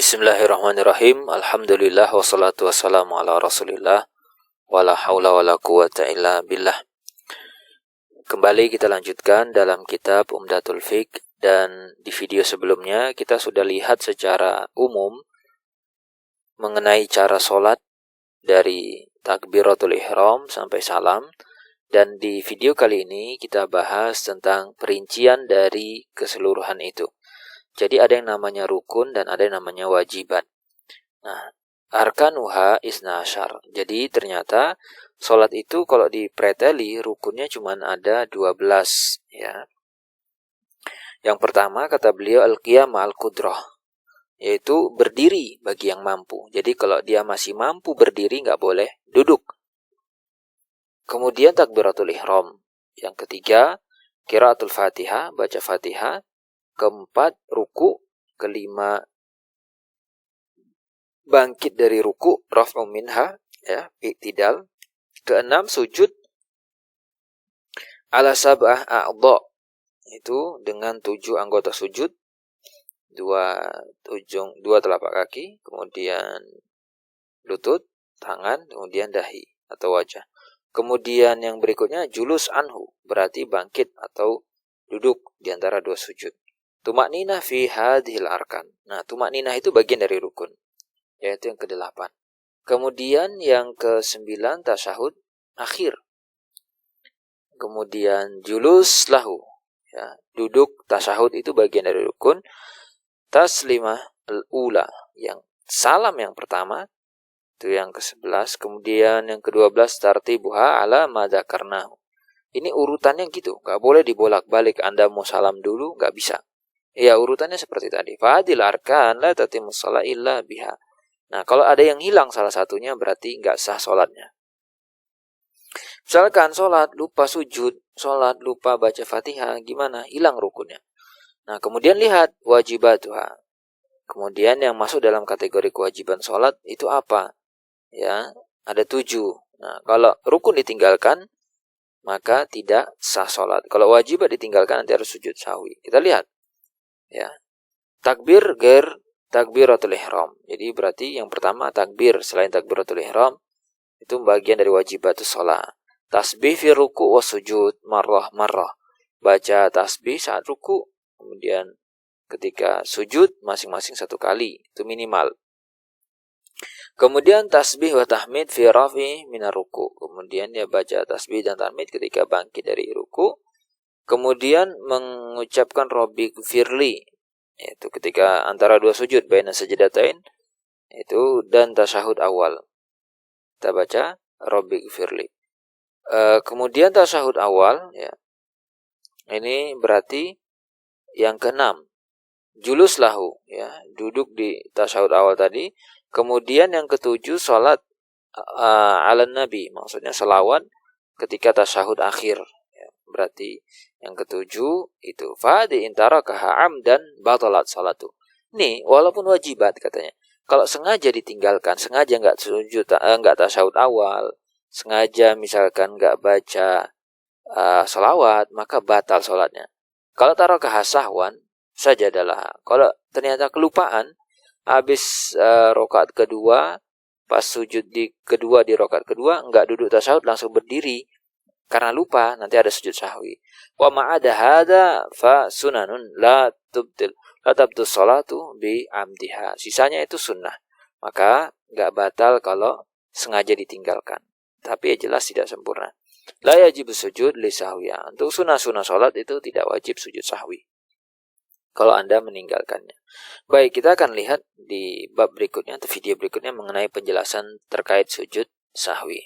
Bismillahirrahmanirrahim. Alhamdulillah wassalatu wassalamu ala Rasulillah wala haula wala quwata illa billah. Kembali kita lanjutkan dalam kitab Umdatul Fiqh, dan di video sebelumnya kita sudah lihat secara umum mengenai cara sholat dari takbiratul ihram sampai salam, dan di video kali ini kita bahas tentang perincian dari keseluruhan itu. Jadi ada yang namanya rukun dan ada yang namanya wajibat. Nah, arkanuha isna asyar. Jadi ternyata sholat itu kalau dipreteli rukunnya cuma ada 12 ya. Yang pertama kata beliau al-qiyam al-qudrah, yaitu berdiri bagi yang mampu. Jadi kalau dia masih mampu berdiri nggak boleh duduk. Kemudian takbiratul ihram. Yang ketiga qiraatul Fatihah, baca Fatihah. Keempat ruku. Kelima bangkit dari ruku, raf'u minha, ya, i'tidal. Keenam sujud ala sab'ah a'dha, itu dengan 7 anggota sujud, dua telapak kaki, kemudian lutut, tangan, kemudian dahi atau wajah. Kemudian yang berikutnya julus anhu, berarti bangkit atau duduk di antara dua sujud. Tumakninah fi hadhil arkan. Nah, tumakninah itu bagian dari rukun, yaitu yang ke-8. Kemudian yang ke-9 tasyahud akhir. Kemudian julus lahu, ya, duduk tasyahud itu bagian dari rukun. Taslimah al-ula, yang salam yang pertama, itu yang ke-11. Kemudian yang ke-12 tartibuha ala ma dzakarnahu. Ini urutannya gitu, nggak boleh dibolak-balik. Anda mau salam dulu, nggak bisa. Ya, urutannya seperti tadi. Fadil arkan la tatimmus shalah illa biha. Nah, kalau ada yang hilang salah satunya berarti nggak sah sholatnya. Misalkan sholat lupa sujud, sholat lupa baca Fatihah, gimana? Hilang rukunnya. Nah, kemudian lihat wajibatuha. Kemudian yang masuk dalam kategori kewajiban sholat itu apa? Ya, ada 7. Nah, kalau rukun ditinggalkan, maka tidak sah sholat. Kalau wajibat ditinggalkan, nanti harus sujud sahwi. Kita lihat. Ya, takbir takbiratul ihram. Jadi berarti yang pertama takbir selain takbiratul ihram itu bagian dari wajibatus shalah. Tasbih fi ruku' was sujud marrah. Baca tasbih saat ruku', kemudian ketika sujud masing-masing 1 kali, itu minimal. Kemudian tasbih wa tahmid fi rafi minar ruku'. Kemudian dia baca tasbih dan tahmid ketika bangkit dari ruku'. Kemudian mengucapkan Rabbi gfirli, yaitu ketika antara 2 sujud, baina sajdatain, itu, dan tasyahud awal. Kita baca Rabbi gfirli. Kemudian tasyahud awal, ya, ini berarti yang ke-6. Julus lahu, ya, duduk di tasyahud awal tadi. Kemudian yang ke-7 salat ala nabi, maksudnya selawat ketika tasyahud akhir. Berarti yang ke-7 itu fadi intarakaha amdan batalat salatu. Ini walaupun wajibat katanya. Kalau sengaja ditinggalkan, sengaja enggak sujud, enggak tasyahud awal, sengaja misalkan enggak baca selawat, maka batal salatnya. Kalau tarakaha sahwan sajadalah. Kalau ternyata kelupaan habis rakaat kedua, pas sujud di kedua di rakaat kedua enggak duduk tasyahud, langsung berdiri karena lupa, nanti ada sujud sahwi. Wa ma'ada hadza fa sunanun la tabtul sholatu bi amdiha. Sisanya itu sunnah. Maka enggak batal kalau sengaja ditinggalkan. Tapi ya jelas tidak sempurna. La yajib sujud li sahwiya. Untuk sunnah-sunnah salat itu tidak wajib sujud sahwi kalau Anda meninggalkannya. Baik, kita akan lihat di bab berikutnya atau video berikutnya mengenai penjelasan terkait sujud sahwi.